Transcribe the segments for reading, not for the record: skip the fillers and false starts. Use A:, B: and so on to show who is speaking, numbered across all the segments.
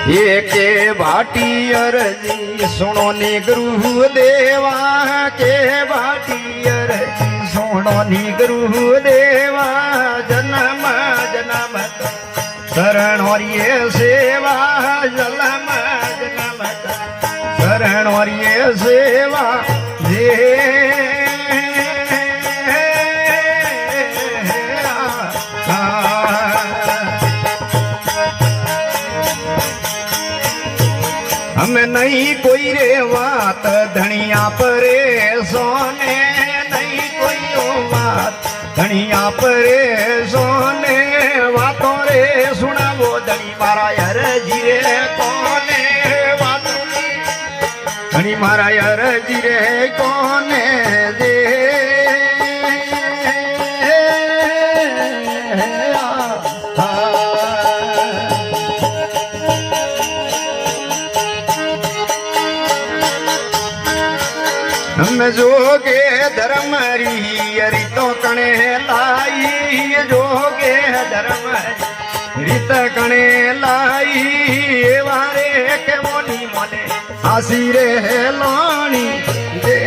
A: ये के भाटी अरजी सुनो नी गुरुदेवा के भाटी अरजी सुनो नी गुरुदेवा जन्म जन्म शरण और ये सेवा जन्म जन्म शरण और ये सेवा जे हमें नहीं कोई रे बात धनिया परे सोने नहीं कोई बात धनिया परे सोने बातों रे सुना वो धनी मारा यार जीरे कोने बात धनी मारा यार जीरे कोने दे हम जोगे धर्म रीत कणे लाई जोगे धर्म रीत कणे लाई वारे के मोनी मोने आसी रे लाणी दे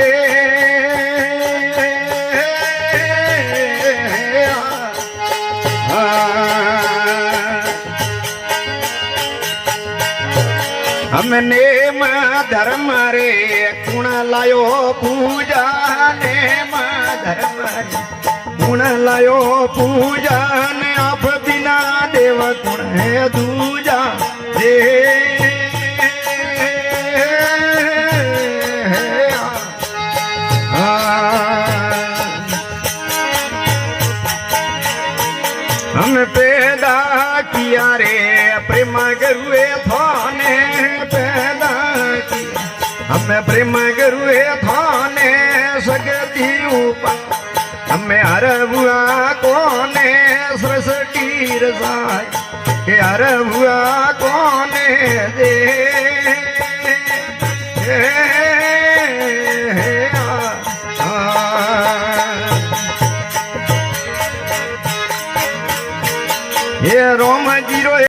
A: हमने धर्म रे गुण लायो पूजा नेम धर्म रे गुण लायो पूजा ने आप बिना देव गुण है दूजा दे हम पैदा किया रे प्रेम गुरुए थाने पैदा किया हमें प्रेम गुरुए थाने सकती ऊपर हमें हरबुआ कोने सृष्टि रसाय के हरबुआ कोने दे